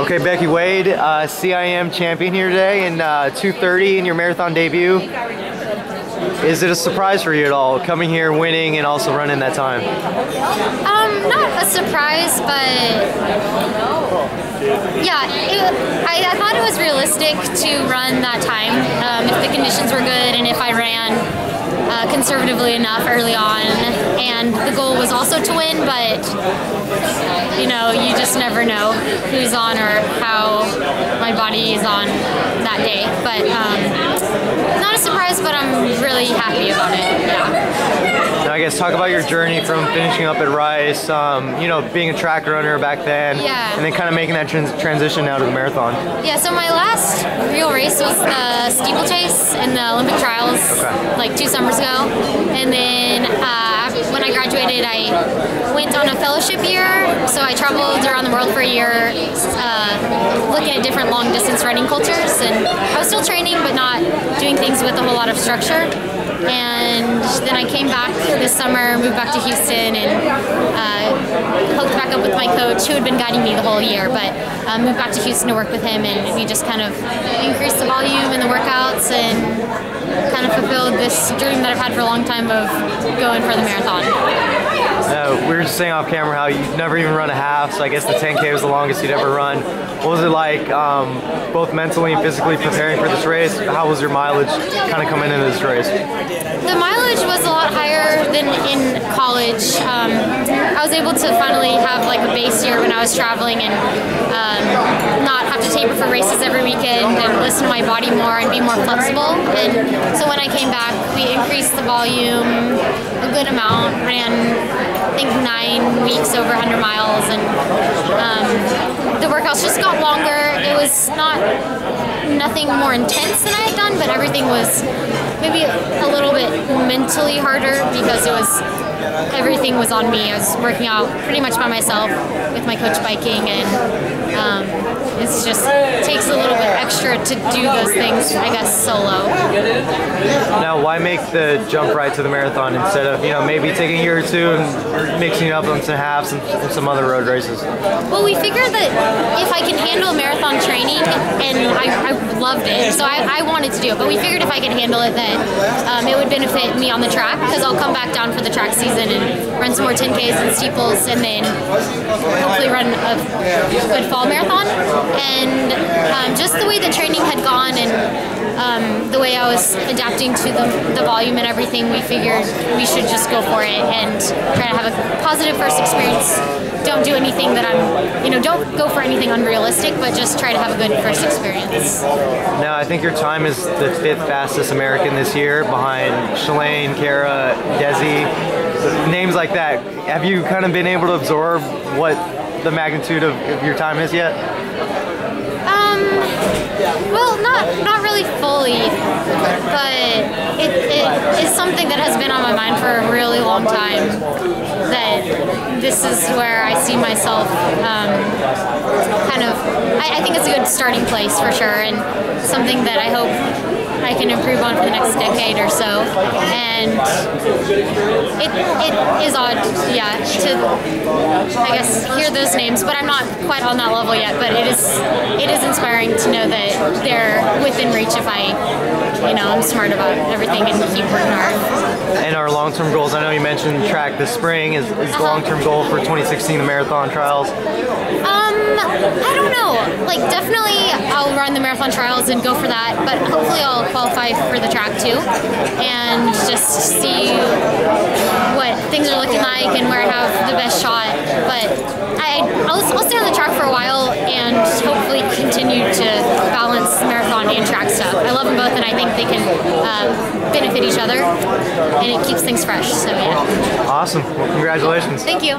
Okay, Becky Wade, CIM champion here today in 2:30 in your marathon debut. Is it a surprise for you at all, coming here, winning, and also running that time? Not a surprise, but yeah, I thought it was realistic to run that time if the conditions were good and if I ran conservatively enough early on. And the goal was also to win, but you know, you just never know who's on or how my body is on that day. But not a surprise, but I'm really happy about it. Yeah. Now, I guess talk about your journey from finishing up at Rice, you know, being a track runner back then, yeah, and then kind of making that transition now to the marathon. Yeah, so my last real race was the steeplechase in the Olympic trials, like 2 summers ago. And then when I graduated, I went on a fellowship year, so I traveled around the world for a year looking at different long distance running cultures, and I was still training but not doing things with a whole lot of structure. And then I came back this summer, moved back to Houston, and hooked back up with my coach, who had been guiding me the whole year, but moved back to Houston to work with him, and we just kind of increased the volume in the workouts and kind of fulfilled this dream that I've had for a long time of going for the marathon. We were just saying off camera how you've never even run a half, so I guess the 10K was the longest you'd ever run. What was it like, both mentally and physically preparing for this race? How was your mileage kind of coming into this race? The mileage was a lot higher than in college. I was able to finally have like a base year when I was traveling and not have to taper for races every weekend and listen to my body more and be more flexible. And so when I came back, we increased the volume a good amount, ran I think 9 weeks over 100 miles, and the workouts just got longer. It was nothing more intense than I had done, but everything was maybe a little bit mentally harder because everything was on me. I was working out pretty much by myself with my coach biking, and it takes a little bit extra to do those things, I guess, solo. Now, why make the jump right to the marathon instead of, you know, maybe taking a year or two and mixing it up on some halves and some other road races? Well, we figured that if I can handle marathon training, and I loved it, so I wanted to do it, but we figured if I could handle it, that it would benefit me on the track, because I'll come back down for the track season and run some more 10Ks and steeples, and then hopefully run a good fall marathon. And just the way the training had gone and the way I was adapting to the volume and everything, we figured we should just go for it and try to have a positive first experience. Don't do anything that don't go for anything unrealistic, but just try to have a good first experience. Now, I think your time is the 5th fastest American this year, behind Shalane, Kara, Desi, names like that. Have you kind of been able to absorb what the magnitude of your time is yet? Well, not really fully, but it is something that has been on my mind for a really long time, that this is where I see myself I think it's a good starting place for sure, and something that I hope I can improve on for the next decade or so. And it is odd, yeah, to, I guess, hear those names, but I'm not quite on that level yet. But it is inspiring to know that they're within reach if I'm smart about everything and keep working hard. And our long-term goals, I know you mentioned track this spring is the long-term goal for 2016, the marathon trials. I don't know. Like, definitely I'll run the marathon trials and go for that, but hopefully I'll qualify for the track too, and just see what things are looking like and where I have the best shot. But I'll stay on the track for a while and hopefully continue to balance marathon and track stuff. I love them both, and I think they can benefit each other, and it keeps things fresh. So yeah. Awesome. Well, congratulations. Thank you.